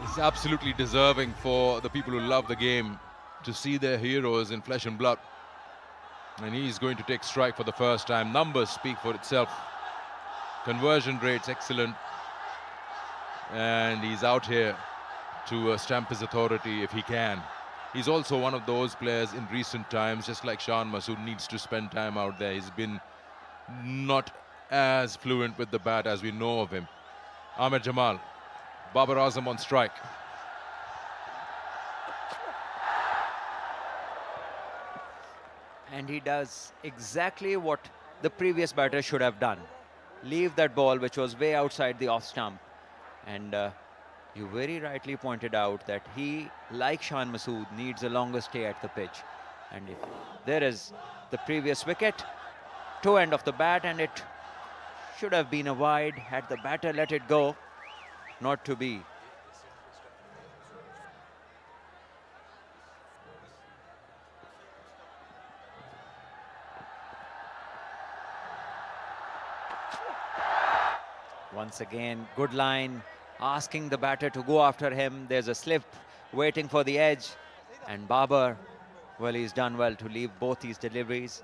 It's absolutely deserving for the people who love the game to see their heroes in flesh and blood. And he's going to take strike for the first time. Numbers speak for itself. Conversion rates excellent. And he's out here to stamp his authority if he can. He's also one of those players in recent times, just like Shan Masood, needs to spend time out there. He's been not as fluent with the bat as we know of him. Ahmed Jamal, Babar Azam on strike. And he does exactly what the previous batter should have done. Leave that ball which was way outside the off stump. And you very rightly pointed out that he, like Shan Masood, needs a longer stay at the pitch. And if there is the previous wicket, toe end of the bat, and it should have been a wide had the batter let it go. Not to be. Once again, good line, asking the batter to go after him. There's a slip waiting for the edge. And Babar, well, he's done well to leave both these deliveries.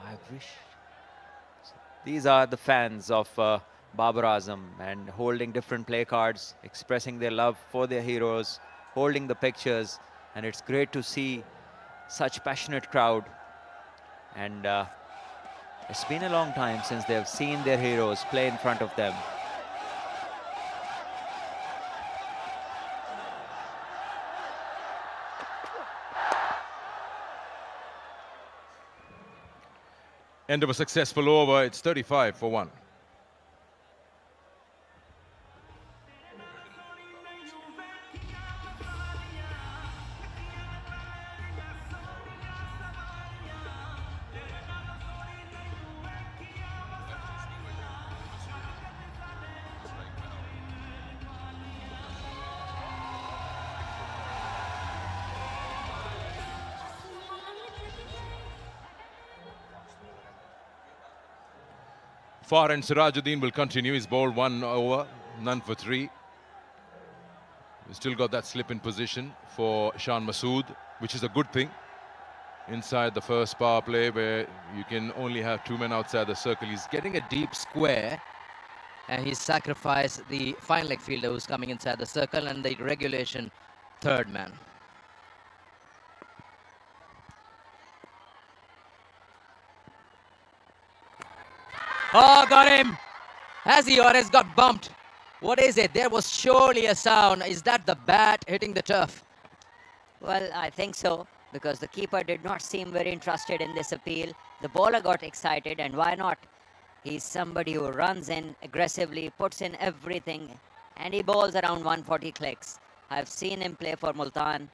I wish. These are the fans of Babar Azam, and holding different play cards, expressing their love for their heroes, holding the pictures. And it's great to see such passionate crowd. And it's been a long time since they've seen their heroes play in front of them. End of a successful over. It's 35 for 1. Far and Sirajuddin will continue. He's bowled 1 over, none for 3. We've still got that slip in position for Shan Masood, which is a good thing. Inside the first power play where you can only have 2 men outside the circle. He's getting a deep Square, and he sacrificed the fine leg fielder who's coming inside the circle and the regulation third man. Oh, got him! Has he or has got bumped? What is it? There was surely a sound. Is that the bat hitting the turf? Well, I think so, because the keeper did not seem very interested in this appeal. The bowler got excited, and why not? He's somebody who runs in aggressively, puts in everything, and he bowls around 140 clicks. I've seen him play for Multan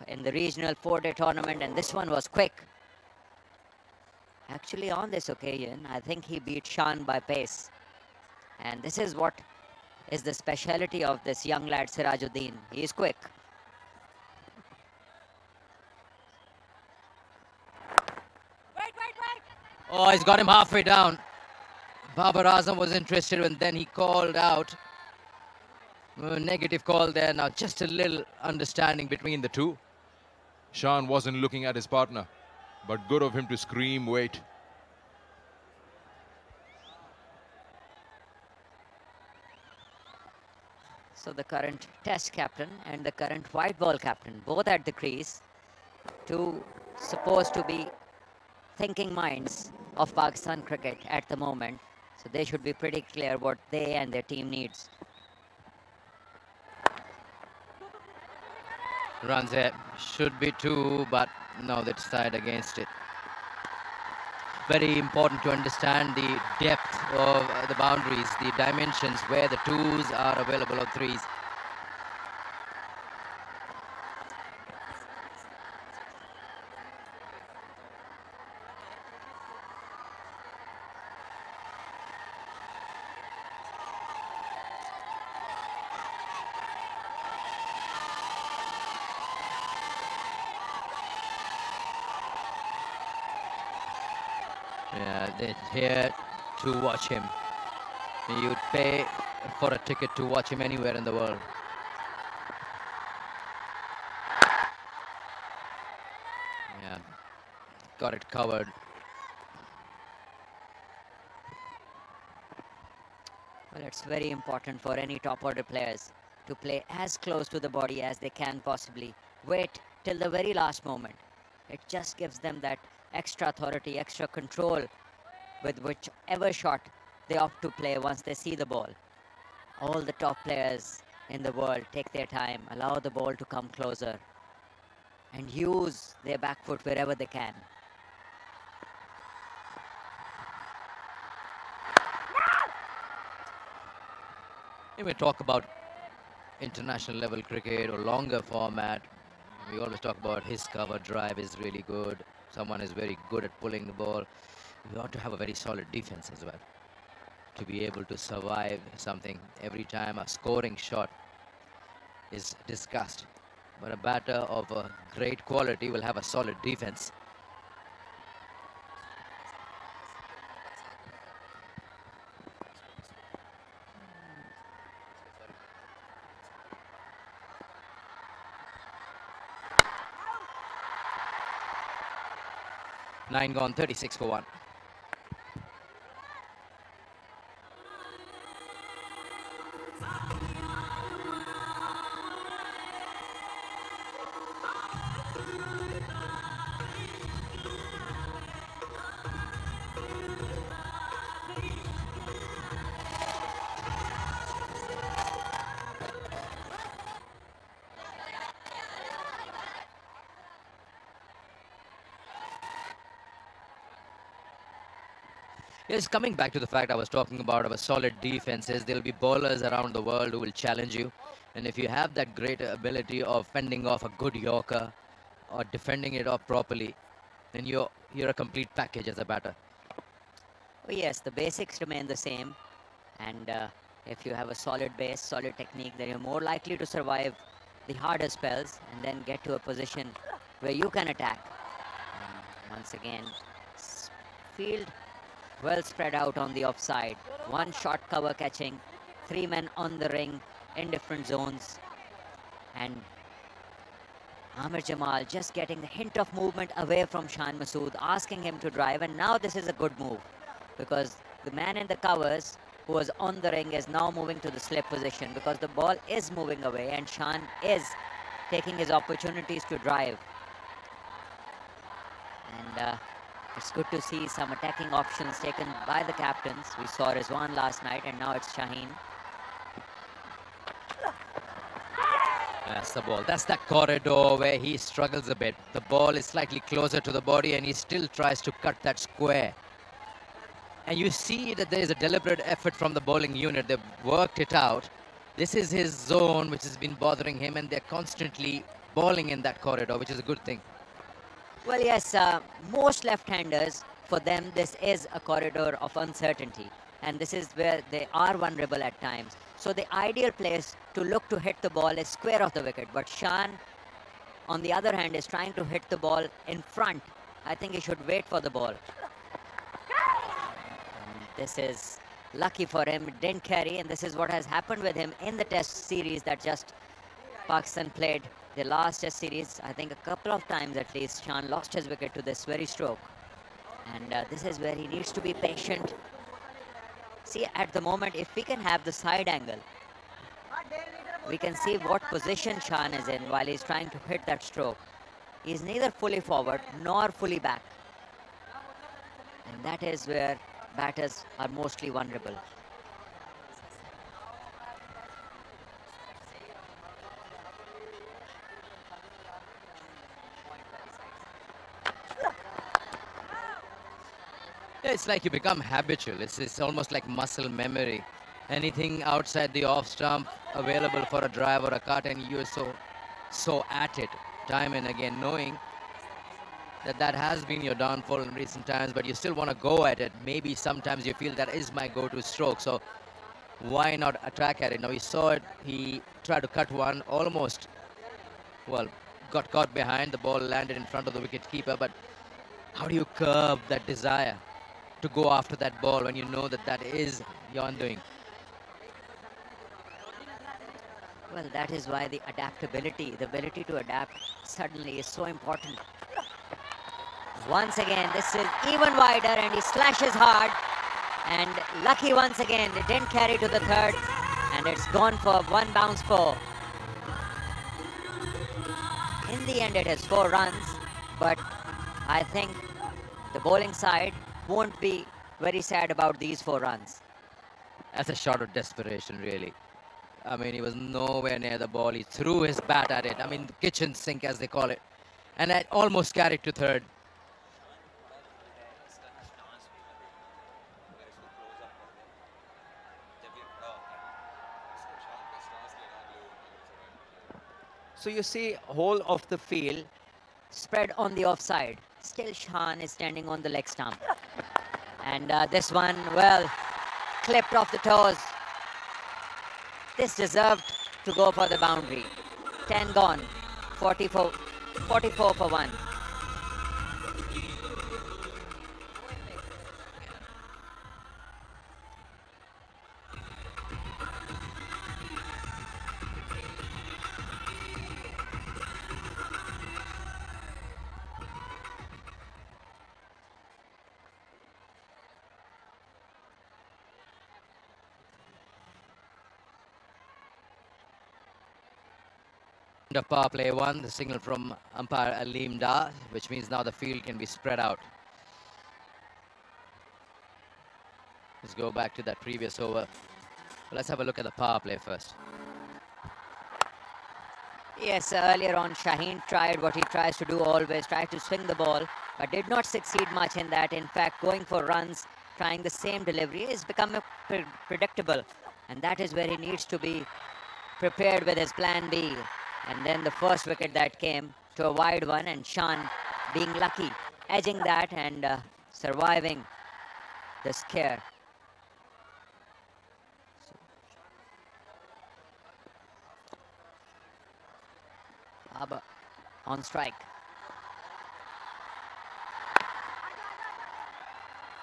in the regional 4-day tournament, and this one was quick. Actually, on this occasion, I think he beat Shan by pace. And this is what is the speciality of this young lad, Sirajuddin. He is quick. Oh, he's got him halfway down. Babar Azam was interested, and then he called out. Negative call there. Now just a little understanding between the two. Shan wasn't looking at his partner, but good of him to scream, wait. So the current test captain and the current white ball captain, both at the crease, two supposed to be thinking minds of Pakistan cricket at the moment. So they should be pretty clear what they and their team needs. Runs there. Should be 2, but no, they decide against it. Very important to understand the depth of the boundaries, the dimensions where the 2s are available or 3s. Yeah, they're here to watch him. You'd pay for a ticket to watch him anywhere in the world. Yeah, got it covered. Well, it's very important for any top order players to play as close to the body as they can possibly. Wait till the very last moment. It just gives them that extra authority, extra control with whichever shot they opt to play once they see the ball. All the top players in the world take their time, allow the ball to come closer, and use their back foot wherever they can. When we talk about international level cricket or longer format, we always talk about his cover drive is really good. Someone is very good at pulling the ball. We ought to have a very solid defense as well to be able to survive something every time a scoring shot is discussed. But a batter of a great quality will have a solid defense. Nine gone, 36 for 1. Yes, coming back to the fact I was talking about our solid defenses, there'll be bowlers around the world who will challenge you. And if you have that great ability of fending off a good Yorker or defending it off properly, then you're a complete package as a batter. Oh yes, the basics remain the same, and if you have a solid base, solid technique, then you're more likely to survive the harder spells and then get to a position where you can attack. And once again, field well spread out on the offside. One shot cover catching, 3 men on the ring in different zones, and Amir Jamal just getting the hint of movement away from Shan Masood, asking him to drive, and now this is a good move because the man in the covers who was on the ring is now moving to the slip position because the ball is moving away and Shan is taking his opportunities to drive. And it's good to see some attacking options taken by the captains. We saw Rizwan last night and now it's Shaheen. That's the ball. That's that corridor where he struggles a bit. The ball is slightly closer to the body and he still tries to cut that square. And you see that there is a deliberate effort from the bowling unit. They've worked it out. This is his zone which has been bothering him and they're constantly bowling in that corridor, which is a good thing. Well, yes, most left-handers, for them, this is a corridor of uncertainty. And this is where they are vulnerable at times. So the ideal place to look to hit the ball is square of the wicket. But Shan, on the other hand, is trying to hit the ball in front. I think he should wait for the ball. And this is lucky for him. It didn't carry, and this is what has happened with him in the test series that just Pakistan played. The last test series, I think a couple of times at least, Shan lost his wicket to this very stroke. And this is where he needs to be patient. See, at the moment, if we can have the side angle, we can see what position Shan is in while he's trying to hit that stroke. He's neither fully forward nor fully back. And that is where batters are mostly vulnerable. Yeah, it's like you become habitual. It's almost like muscle memory. Anything outside the off stump available for a drive or a cut, and you're so at it time and again, knowing that has been your downfall in recent times, but you still want to go at it. Maybe sometimes you feel that is my go-to stroke, so why not attack at it? Now we saw it, he tried to cut one, almost, well, got caught behind, the ball landed in front of the wicket keeper, but how do you curb that desire to go after that ball when you know that is your undoing? Well, that is why the adaptability, the ability to adapt suddenly is so important. Once again, this is even wider and he slashes hard. And lucky once again, it didn't carry to the third. And it's gone for one bounce four. In the end, it is 4 runs. But I think the bowling side won't be very sad about these 4 runs. That's a shot of desperation, really. I mean, he was nowhere near the ball. He threw his bat at it. I mean, the kitchen sink, as they call it. And it almost carried to third. So you see, whole of the field. Spread on the offside. Still Shan is standing on the leg stump. And this one, well, clipped off the toes. This deserved to go for the boundary. 10 gone. 44 for 1. Of power play 1, the signal from umpire Aleem Dar, which means now the field can be spread out. Let's go back to that previous over. Let's have a look at the power play first. Yes, earlier on, Shaheen tried what he tries to do always, tried to swing the ball, but did not succeed much in that. In fact, going for runs, trying the same delivery is becoming predictable. And that is where he needs to be prepared with his plan B. And then the first wicket that came to a wide one, and Shan being lucky, edging that and surviving the scare. Babar on strike.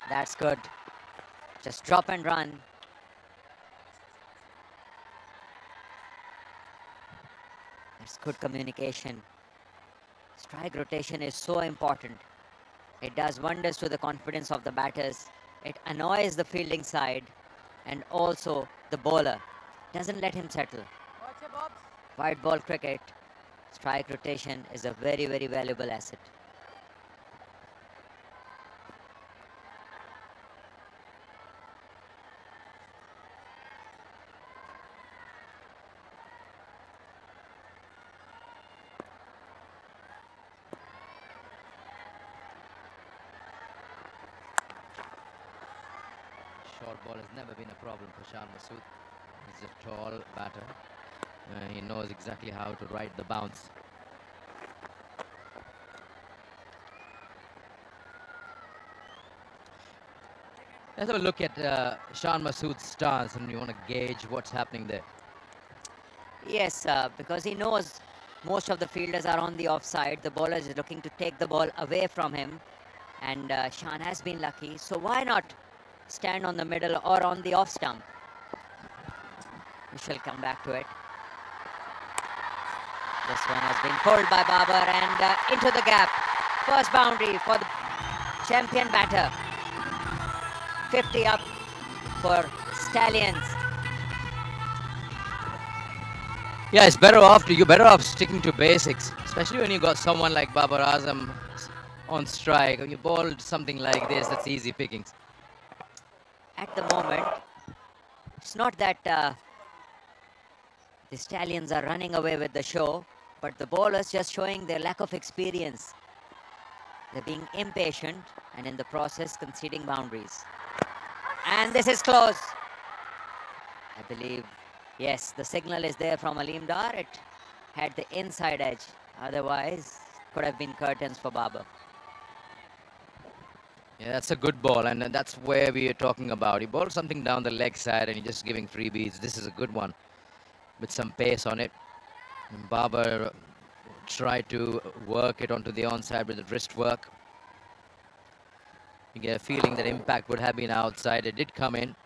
That's good. Just drop and run. That's good communication. Strike rotation is so important. It does wonders to the confidence of the batters. It annoys the fielding side and also the bowler. Doesn't let him settle. White ball cricket, strike rotation is a very, very valuable asset. Short ball has never been a problem for Shan Masood. He's a tall batter. He knows exactly how to ride the bounce. Let's have a look at Shan Masood's stance, and you want to gauge what's happening there. Yes, because he knows most of the fielders are on the offside. The bowler is looking to take the ball away from him. And Shan has been lucky. So why not stand on the middle or on the off stump? We shall come back to it. This one has been pulled by Babar and into the gap. First boundary for the champion batter. 50 up for Stallions. Yeah, it's better off. You're better off sticking to basics, especially when you got someone like Babar Azam on strike. You bowled something like this, that's easy pickings. At the moment, it's not that the Stallions are running away with the show, but the bowlers just showing their lack of experience. They're being impatient and in the process conceding boundaries. And this is close. I believe, yes, the signal is there from Aleem Dar. It had the inside edge. Otherwise, could have been curtains for Babar. Yeah, that's a good ball, and that's where we are talking about. He bowled something down the leg side, and he's just giving freebies. This is a good one with some pace on it. And Babar tried to work it onto the onside with the wrist work. You get a feeling that impact would have been outside. It did come in.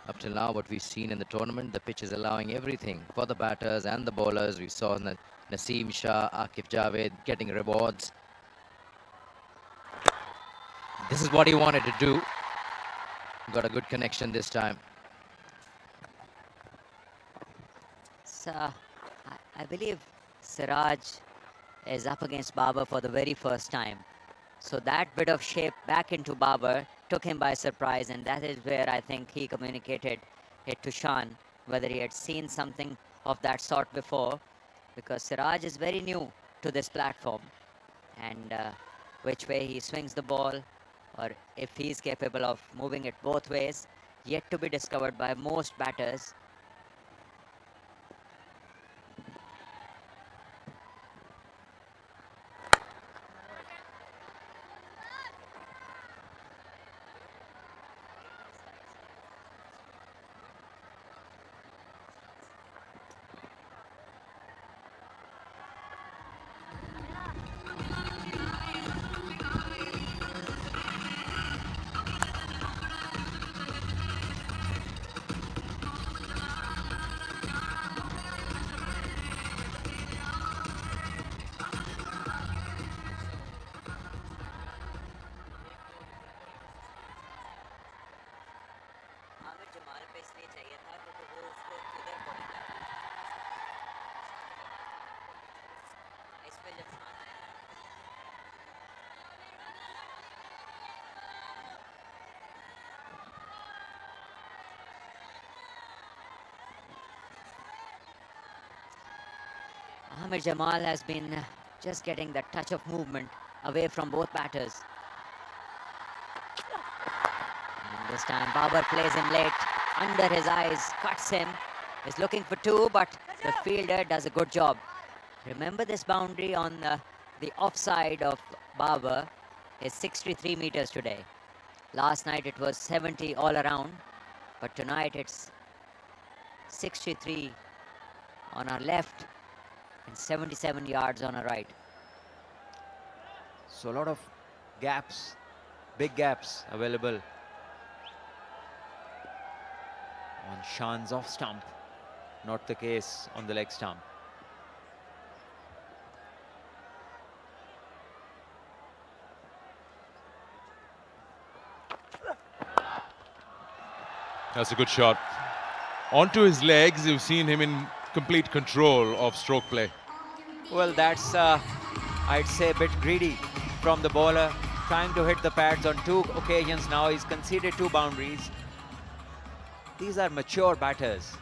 Up till now, what we've seen in the tournament, the pitch is allowing everything for the batters and the bowlers. We saw Naseem Shah, Akif Javed getting rewards. This is what he wanted to do. Got a good connection this time. So, I believe Siraj is up against Babar for the very first time. So that bit of shape back into Babar took him by surprise, and that is where I think he communicated it to Shan, whether he had seen something of that sort before, because Siraj is very new to this platform, and which way he swings the ball, or if he's capable of moving it both ways, yet to be discovered by most batters. Ahmed Jamal has been just getting that touch of movement away from both batters. And this time Babar plays him late, under his eyes, cuts him, is looking for two, but the fielder does a good job. Remember, this boundary on the offside of Babar is 63 meters today. Last night it was 70 all around, but tonight it's 63 on our left and 77 yards on our right. So a lot of gaps, big gaps available on Shan's off stump. Not the case on the leg stump. That's a good shot. Onto his legs, you've seen him in complete control of stroke play. Well, that's, I'd say, a bit greedy from the bowler, trying to hit the pads on two occasions now. He's conceded two boundaries. These are mature batters,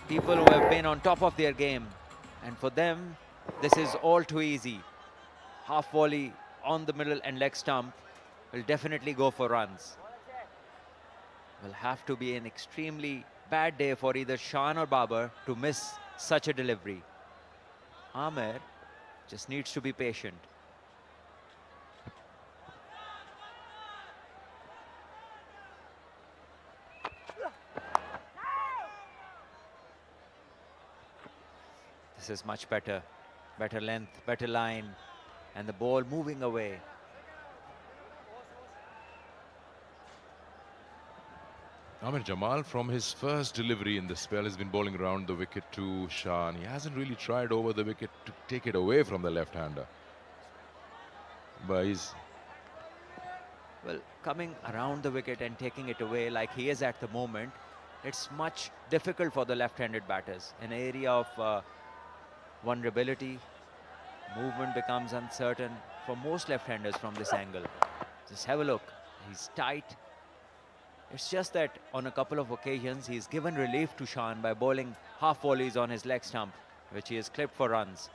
people who have been on top of their game, and for them, this is all too easy. Half volley on the middle and leg stump will definitely go for runs. Will have to be an extremely bad day for either Shan or Babar to miss such a delivery. Amer just needs to be patient. This is much better. Better length, better line, and the ball moving away. Ahmed Jamal, from his first delivery in the spell, has been bowling around the wicket to Shan. He hasn't really tried over the wicket to take it away from the left-hander. But he's... Well, coming around the wicket and taking it away like he is at the moment, it's much difficult for the left-handed batters. An area of vulnerability, movement becomes uncertain for most left-handers from this angle. Just have a look. He's tight. It's just that on a couple of occasions, he's given relief to Shan by bowling half volleys on his leg stump, which he has clipped for runs.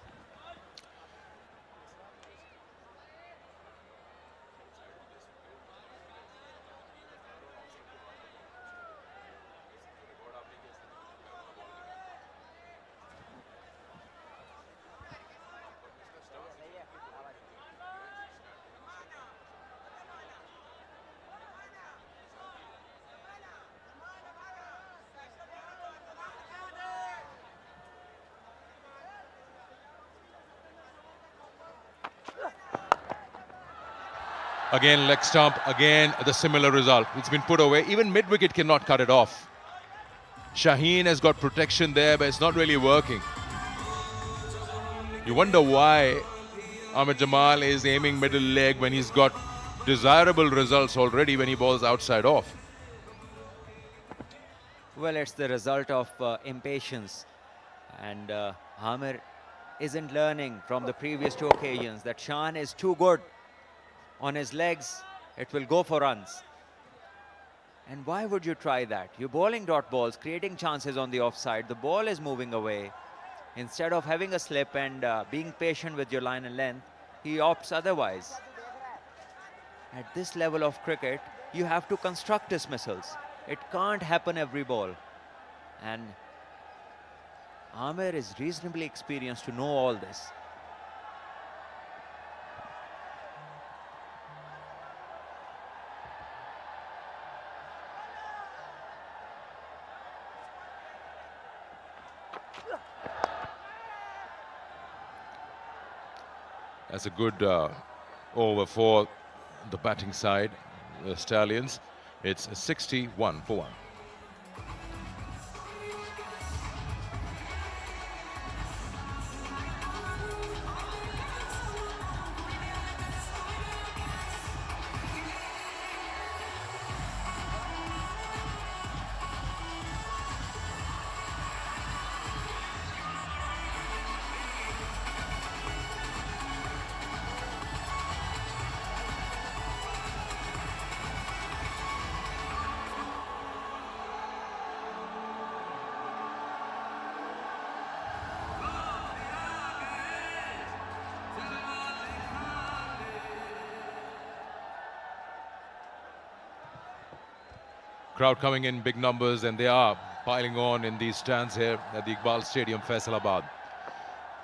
Again, leg stump, again, the similar result. It's been put away. Even mid-wicket cannot cut it off. Shaheen has got protection there, but it's not really working. You wonder why Ahmed Jamal is aiming middle leg when he's got desirable results already when he bowls outside off. Well, it's the result of impatience. And Amir isn't learning from the previous two occasions that Shan is too good on his legs. It will go for runs. And why would you try that? You're bowling dot balls, creating chances on the offside. The ball is moving away. Instead of having a slip and being patient with your line and length, he opts otherwise. At this level of cricket, you have to construct dismissals. It can't happen every ball. And Amir is reasonably experienced to know all this. That's a good over for the batting side, the Stallions. It's 61 for 1. Crowd coming in big numbers, and they are piling on in these stands here at the Iqbal Stadium, Faisalabad.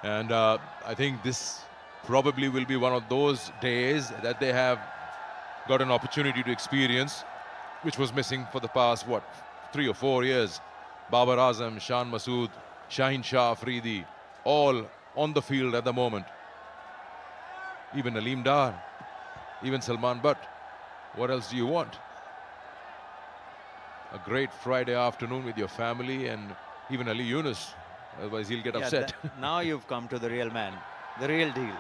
And I think this probably will be one of those days that they have got an opportunity to experience, which was missing for the past, 3 or 4 years. Babar Azam, Shan Masood, Shaheen Shah Afridi, all on the field at the moment. Even Aleem Dar, even Salman Butt. What else do you want? A great Friday afternoon with your family, and even Ali Yunus, otherwise he'll get upset. Now you've come to the real man, the real deal.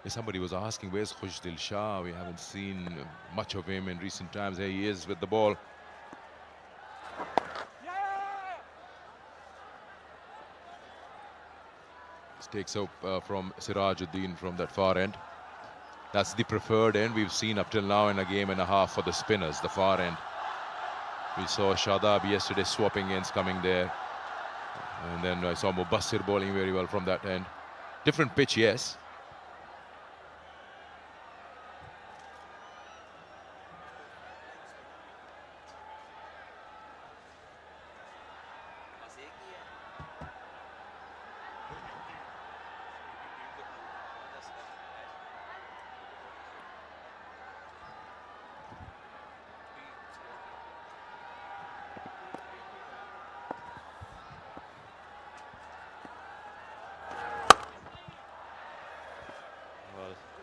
Somebody was asking, where's Khushdil Shah? We haven't seen much of him in recent times. Here he is with the ball. This takes up from Sirajuddin from that far end. That's the preferred end we've seen up till now in a game and a half for the spinners, the far end. We saw Shadab yesterday swapping ends coming there. And then I saw Mubassir bowling very well from that end. Different pitch, yes.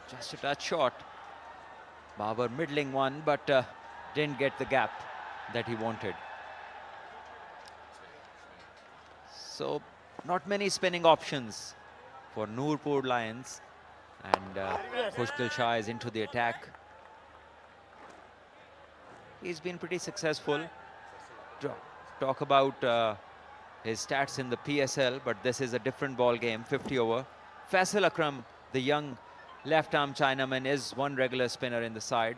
Just a touch short. Babar middling one, but didn't get the gap that he wanted. So not many spinning options for Nurpur Lions. And Khushdil Shah is into the attack. He's been pretty successful. Talk about his stats in the PSL, but this is a different ball game, 50 over. Faisal Akram, the young left-arm Chinaman, is one regular spinner in the side.